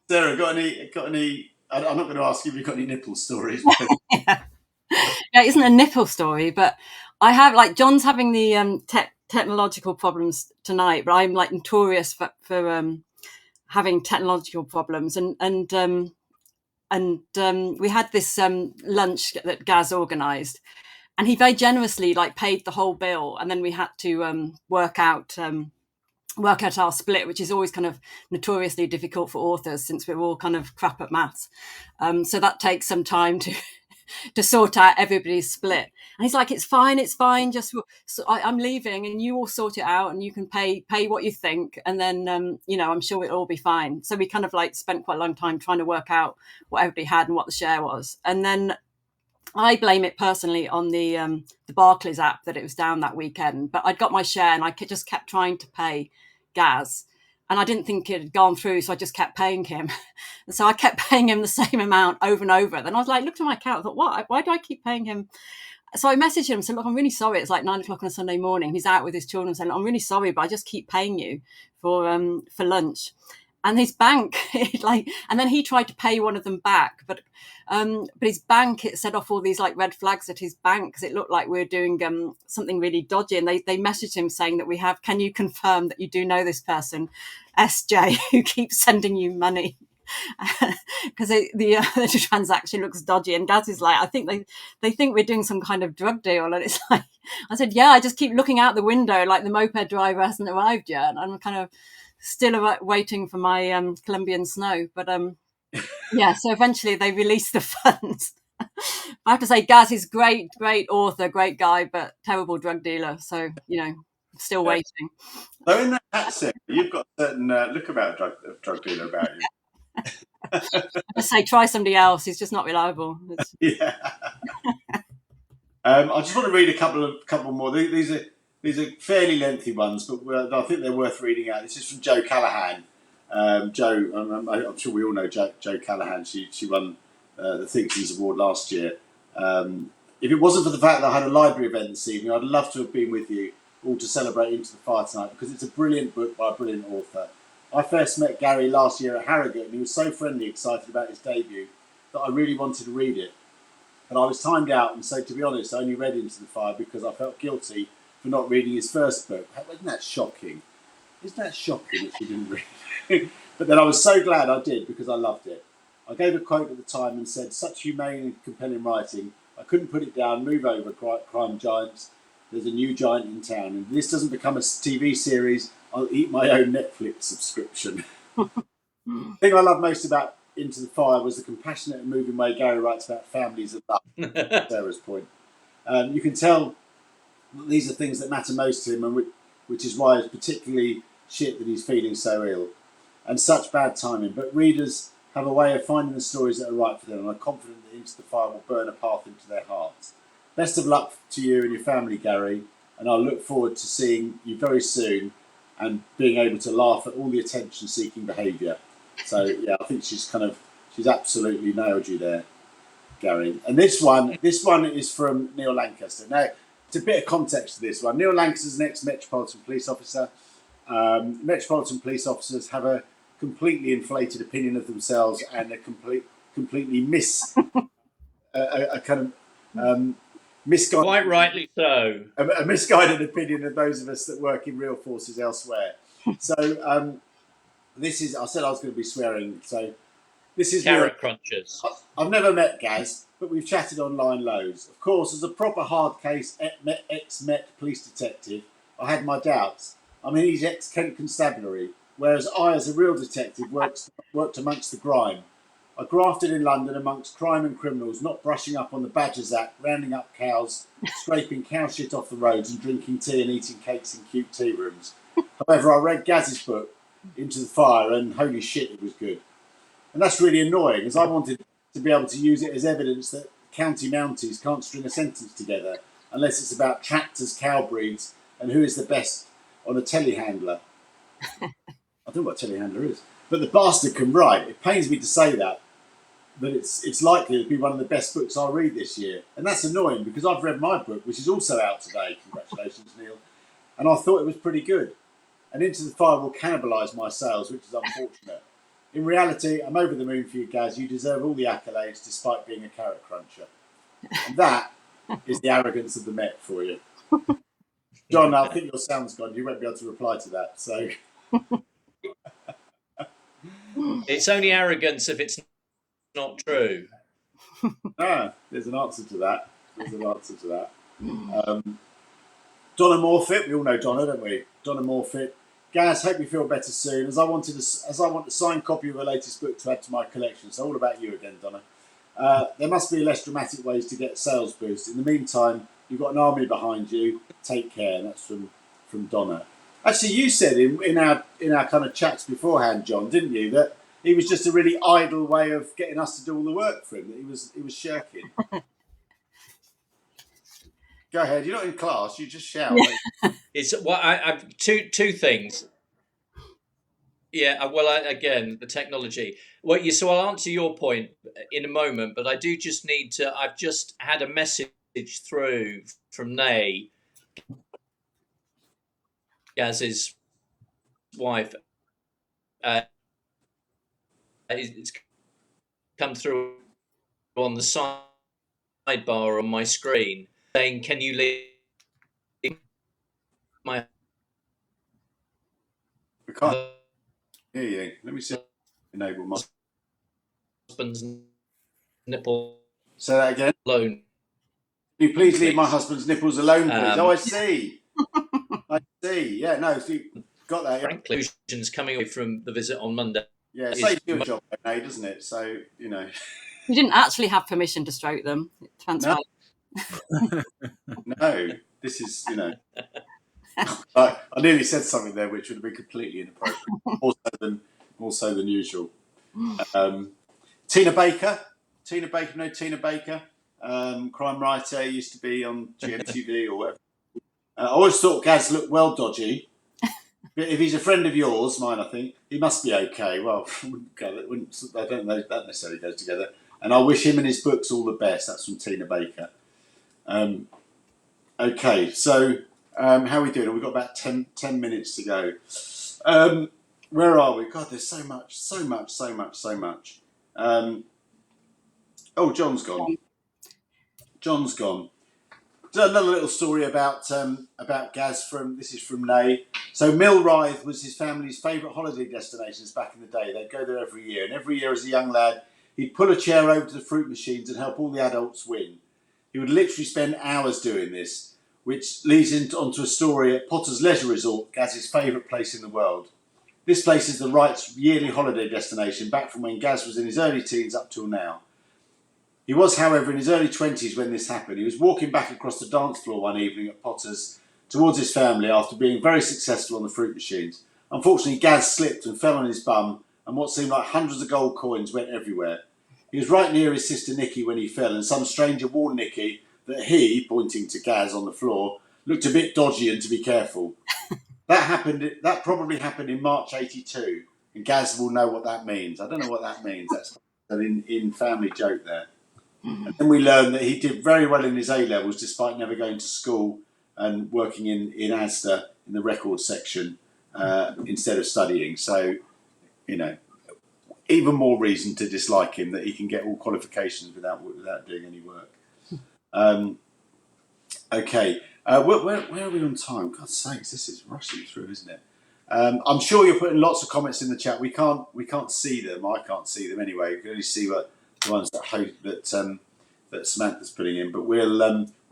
Sarah, got any? I'm not going to ask you if you've got any nipple stories. Yeah, it isn't a nipple story, but I have, like, John's having the technological problems tonight, but I'm like notorious for having technological problems, and we had this lunch that Gaz organised, and he very generously like paid the whole bill, and then we had to work out our split, which is always kind of notoriously difficult for authors since we're all kind of crap at maths. So that takes some time to sort out everybody's split. And he's like, it's fine. Just I'm leaving, and you all sort it out, and you can pay what you think, and then I'm sure it'll all be fine. So we kind of like spent quite a long time trying to work out what everybody had and what the share was, and then I blame it personally on the Barclays app that it was down that weekend. But I'd got my share, and I just kept trying to pay Gaz, and I didn't think it had gone through, so I just kept paying him. And so I kept paying him the same amount over and over. Then I was like, looked at my account, I thought, why do I keep paying him? So I messaged him and said, look, I'm really sorry. It's like 9 o'clock on a Sunday morning. He's out with his children, saying, I'm really sorry, but I just keep paying you for lunch. And his bank, and then he tried to pay one of them back, but his bank, it set off all these like red flags at his bank because it looked like we were doing something really dodgy. And they messaged him saying that can you confirm that you do know this person, SJ, who keeps sending you money? Because the transaction looks dodgy. And Gaz is like, I think they think we're doing some kind of drug deal. And it's like, I said, yeah, I just keep looking out the window like the moped driver hasn't arrived yet. And I'm kind of still waiting for my Colombian snow, but so eventually they released the funds. I have to say, Gaz is great author, great guy, but terrible drug dealer. So still waiting. So in that sense, you've got a certain look about a drug dealer about you. I say try somebody else. He's just not reliable. Yeah. I just want to read a couple more. These are fairly lengthy ones, but I think they're worth reading out. This is from Jo Callahan. Jo, I'm sure we all know Jo Callahan. She won the Thinkers Award last year. If it wasn't for the fact that I had a library event this evening, I'd love to have been with you all to celebrate Into the Fire tonight, because it's a brilliant book by a brilliant author. I first met Gary last year at Harrogate, and he was so friendly, excited about his debut, that I really wanted to read it. But I was timed out, and so to be honest, I only read Into the Fire because I felt guilty for not reading his first book. Isn't that shocking? Isn't that shocking that she didn't read it? But then I was so glad I did, because I loved it. I gave a quote at the time and said, such humane and compelling writing, I couldn't put it down. Move over, crime giants. There's a new giant in town. And if this doesn't become a TV series, I'll eat my own Netflix subscription. The thing I love most about Into the Fire was the compassionate and moving way Gary writes about families and love. Sarah's point. You can tell that these are things that matter most to him, and which is why it's particularly shit that he's feeling so ill. And such bad timing. But readers have a way of finding the stories that are right for them, and I'm confident that Into the Fire will burn a path into their hearts. Best of luck to you and your family, Gary, and I'll look forward to seeing you very soon and being able to laugh at all the attention-seeking behaviour. So, yeah, I think she's absolutely nailed you there. Gary. And this one is from Neil Lancaster. Now, it's a bit of context to this one. Neil Lancaster is an ex-Metropolitan Police officer. Metropolitan Police officers have a completely inflated opinion of themselves and a completely misguided, Quite rightly so. a misguided opinion of those of us that work in real forces elsewhere. So this is, I said I was going to be swearing, so this is Carrot crunchers. I've never met Gaz, but we've chatted online loads. Of course, as a proper hard case ex-Met police detective, I had my doubts. I mean, he's ex-Kent Constabulary, whereas I, as a real detective, worked amongst the grime. I grafted in London amongst crime and criminals, not brushing up on the Badgers Act, rounding up cows, scraping cow shit off the roads and drinking tea and eating cakes in cute tea rooms. However, I read Gaz's book, Into the Fire, and holy shit, it was good. And that's really annoying, as I wanted to be able to use it as evidence that county mounties can't string a sentence together unless it's about tractors, cow breeds, and who is the best on a telehandler. I don't know what a telehandler is. But the bastard can write. It pains me to say that, but it's likely to be one of the best books I'll read this year. And that's annoying because I've read my book, which is also out today. Congratulations, Neil. And I thought it was pretty good. And Into the Fire will cannibalise my sales, which is unfortunate. In reality, I'm over the moon for you, Gaz. You deserve all the accolades despite being a carrot cruncher. And that is the arrogance of the Met for you. John, I think your sound's gone. You won't be able to reply to that. So It's only arrogance if it's not true. There's an answer to that. Donna Morfitt, we all know Donna, don't we? Donna Morfitt. Gaz, hope you feel better soon. As I want a signed copy of her latest book to add to my collection. So all about you again, Donna. There must be less dramatic ways to get a sales boost. In the meantime, you've got an army behind you. Take care. And that's from Donna. Actually, you said in our kind of chats beforehand, John, didn't you, that he was just a really idle way of getting us to do all the work for him. That he was shirking. Go ahead. You're not in class. You just shout. It's I've two things. Yeah, again, the technology. So I'll answer your point in a moment, but I do just need to. I've just had a message through from Nay, Gaz's wife. It's come through on the sidebar on my screen saying, "Can you leave my We can't hear you. Let me see. Enable my husband's nipple say that again. alone? Can you please leave my husband's nipples alone, please?" Oh, I see. I see. Yeah, no, so you got that. Frank conclusions coming away from the visit on Monday. Yeah, it saves you a job, doesn't it? So, you know. You didn't actually have permission to stroke them. No. No, this is, I nearly said something there which would have been completely inappropriate, more so than usual. Tina Baker, crime writer, used to be on GMTV or whatever. I always thought Gaz looked well dodgy. But if he's a friend of yours, mine, I think, he must be okay. Well, I don't know that necessarily goes together. And I wish him and his books all the best. That's from Tina Baker. Okay, so how are we doing? We've got about 10 minutes to go. Where are we? God, there's so much. John's gone. So another little story about Gaz this is from Nay. So Millrythe was his family's favourite holiday destinations back in the day. They'd go there every year, and every year as a young lad, he'd pull a chair over to the fruit machines and help all the adults win. He would literally spend hours doing this, which leads onto a story at Potter's Leisure Resort, Gaz's favourite place in the world. This place is the Wright's yearly holiday destination, back from when Gaz was in his early teens up till now. He was, however, in his early 20s when this happened. He was walking back across the dance floor one evening at Potter's towards his family after being very successful on the fruit machines. Unfortunately, Gaz slipped and fell on his bum, and what seemed like hundreds of gold coins went everywhere. He was right near his sister Nikki when he fell, and some stranger warned Nikki that he, pointing to Gaz on the floor, looked a bit dodgy and to be careful. That probably happened in March '82, and Gaz will know what that means. I don't know what that means. That's an in-family joke there. And then we learned that he did very well in his A-levels despite never going to school and working in Asda in the record section instead of studying. So, even more reason to dislike him, that he can get all qualifications without doing any work. Okay, where are we on time? God's sakes, this is rushing through, isn't it? I'm sure you're putting lots of comments in the chat. We can't see them. I can't see them anyway. We can only see the ones that Samantha's putting in. But we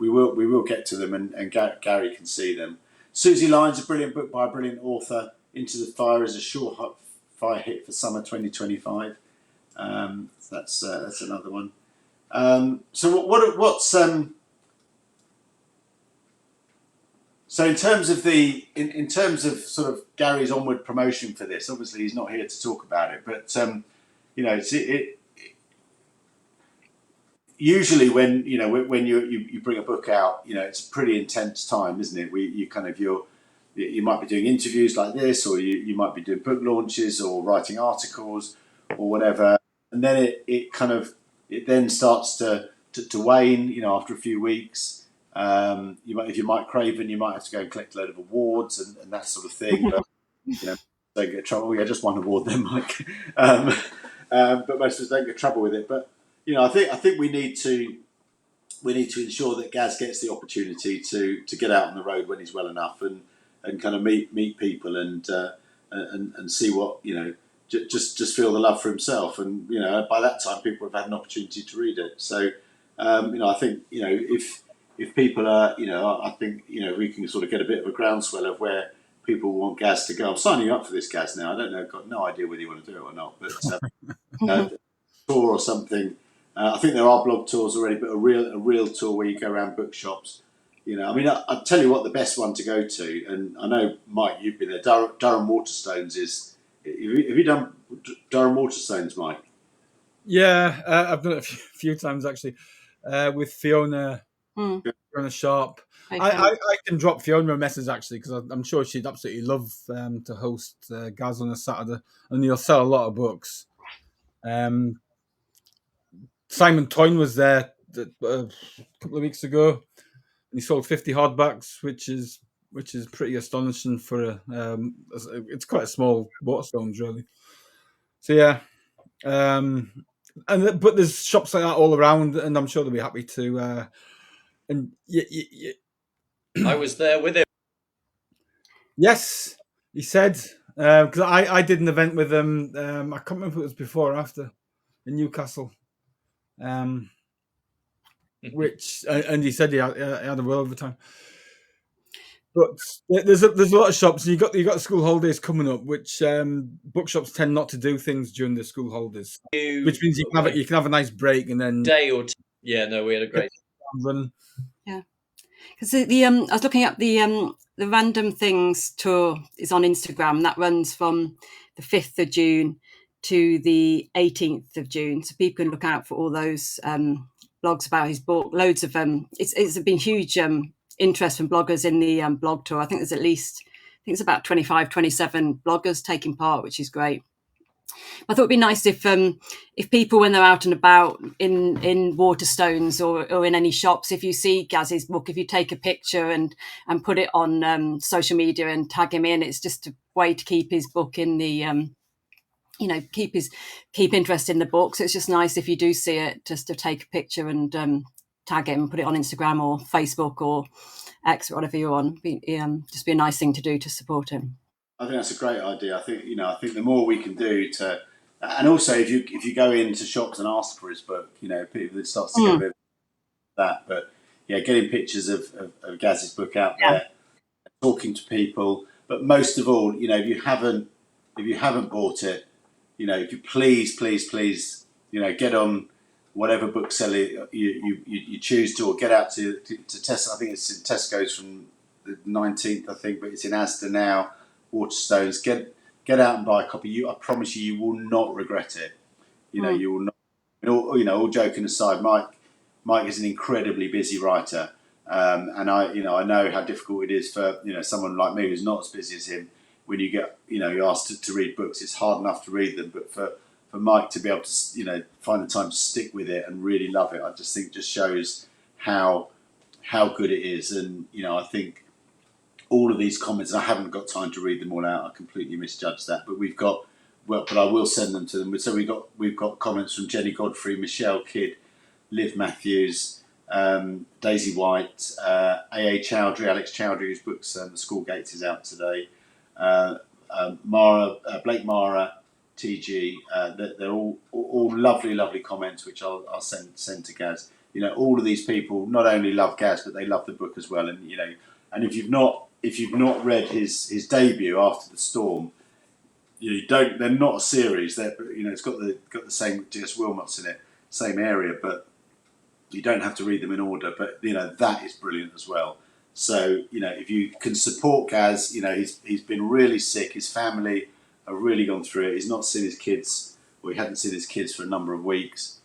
will get to them, and Gary can see them. Susie Lyons, a brilliant book by a brilliant author. Into the Fire is a surefire hit for summer 2025. That's another one. So what's So in terms of in terms of sort of Gary's onward promotion for this, obviously he's not here to talk about it, but usually when you bring a book out, it's a pretty intense time, isn't it? You might be doing interviews like this, or you might be doing book launches or writing articles or whatever, and then it then starts to wane, after a few weeks. If you're Mike Craven, you might have to go and collect a load of awards and that sort of thing. But don't get in trouble. Yeah, just one award then, Mike. But most of us don't get in trouble with it. But I think we need to ensure that Gaz gets the opportunity to get out on the road when he's well enough and kind of meet people and see what just feel the love for himself. And by that time, people have had an opportunity to read it. So I think if people are, I think, we can sort of get a bit of a groundswell of where people want Gaz to go. I'm signing you up for this, Gaz, now. I don't know, I've got no idea whether you want to do it or not, but tour or something. I think there are blog tours already, but a real tour where you go around bookshops. I'll tell you what the best one to go to, and I know, Mike, you've been there. Durham Waterstones is. Have you done Durham Waterstones, Mike? Yeah, I've done it a few times actually, with Fiona. Fiona Sharp. Okay. I can drop Fiona a message actually, because I'm sure she'd absolutely love to host Gaz on a Saturday, and you'll sell a lot of books. Simon Toyne was there a couple of weeks ago, and he sold 50 hardbacks, which is pretty astonishing for it's quite a small Waterstones really. So yeah, but there's shops like that all around, and I'm sure they'll be happy to. And I was there with him. Yes, he said, because I did an event with him. I can't remember if it was before or after in Newcastle. Which and he said he had a well over time. But there's a lot of shops. You got the school holidays coming up, which bookshops tend not to do things during the school holidays, which means you can have a nice break and then day or two. Yeah, no, we had a great run. Yeah, because I was looking up the Random Things tour is on Instagram. That runs from the 5th of June to the 18th of June, so people can look out for all those blogs about his book. Loads of it's been huge interest from bloggers in the blog tour. I think there's it's about 25, 27 bloggers taking part, which is great. I thought it'd be nice if people, when they're out and about in Waterstones or in any shops, if you see Gaz's book, if you take a picture and put it on social media and tag him in, it's just a way to keep his book in the keep interest in the book. So it's just nice if you do see it, just to take a picture and tag him, put it on Instagram or Facebook or X or whatever you're on. Just be a nice thing to do to support him. I think that's a great idea. I think the more we can do to, and also if you go into shops and ask for his book, people starts to get a bit of that. But yeah, getting pictures of Gaz's book out there, talking to people. But most of all, if you haven't bought it, if you please, get on whatever bookseller you choose to, or get out to Tesco. I think it's in Tesco's from the 19th, I think, but it's in Asda now. Waterstones, get out and buy a copy. I promise you will not regret it. You will not. All joking aside, Mike is an incredibly busy writer, and I know how difficult it is for someone like me who's not as busy as him. When you get you're asked to read books, it's hard enough to read them, but for Mike to be able to find the time to stick with it and really love it. I just think just shows how good it is. And I think all of these comments, I haven't got time to read them all out. I completely misjudged that, but I will send them to them. So we've got comments from Jenny Godfrey, Michelle Kidd, Liv Matthews, Daisy White, A.A. Chowdhury, Alex Chowdhury, whose books The School Gates is out today, Blake Mara, TG. They're all lovely comments, which I'll send to Gaz. All of these people not only love Gaz, but they love the book as well. And and if you've not read his debut, After the Storm, they're not a series. It's got the same D.S. Wilmot's in it, same area, but you don't have to read them in order. But that is brilliant as well. So if you can support Gaz, he's been really sick. His family have really gone through it. He's not seen his kids, or he hadn't seen his kids for a number of weeks.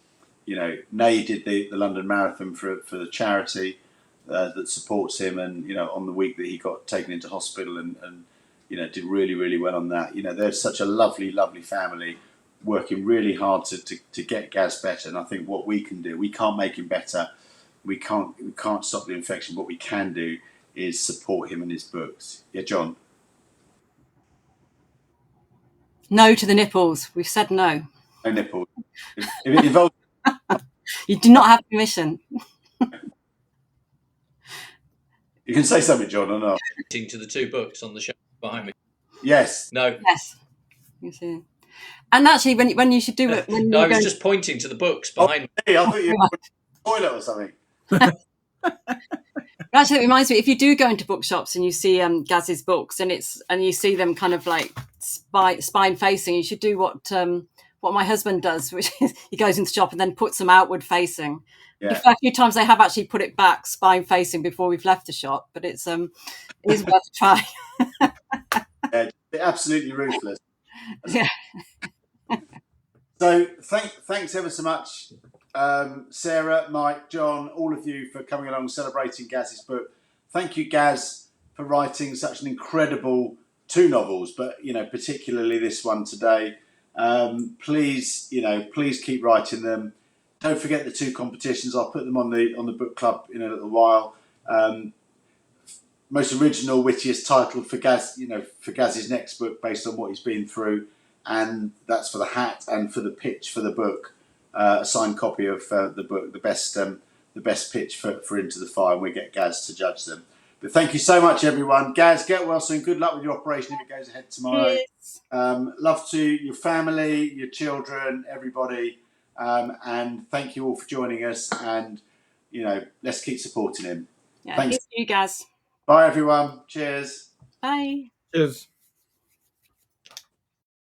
Nay did the London Marathon for the charity that supports him, and on the week that he got taken into hospital and did really, really well on that. They're such a lovely family, working really hard to get Gaz better. And I think what we can do, we can't make him better, we can't stop the infection. What we can do is support him in his books. Yeah, John. No to the nipples. We've said no. No nipples. If it involves, you do not have permission. You can say something, John, or not. To the two books on the shelf behind me. Yes. No. Yes. You see. And actually, when you should do it, when I was just pointing to the books behind me. I thought you were in the toilet or something. Actually, it reminds me, if you do go into bookshops and you see Gaz's books and you see them kind of like spine facing, you should do what my husband does, which is he goes into the shop and then puts them outward facing. Yeah. A few times they have actually put it back spine facing before we've left the shop, but it is worth a try. Yeah, absolutely ruthless. Yeah. So thanks ever so much, Sarah, Mike, John, all of you for coming along celebrating Gaz's book. Thank you, Gaz, for writing such an incredible 2 novels, but particularly this one today. Please keep writing them. Don't forget the 2 competitions. I'll put them on the book club in a little while. Most original, wittiest title for Gaz, for Gaz's next book based on what he's been through, and that's for the hat and for the pitch for the book. A signed copy of the book, the best pitch for Into the Fire, and we get Gaz to judge them. But thank you so much, everyone. Gaz, get well soon. Good luck with your operation if it goes ahead tomorrow. Yes. Love to your family, your children, everybody. And thank you all for joining us. And, let's keep supporting him. Yeah, thanks you, Gaz. Bye, everyone. Cheers. Bye. Cheers.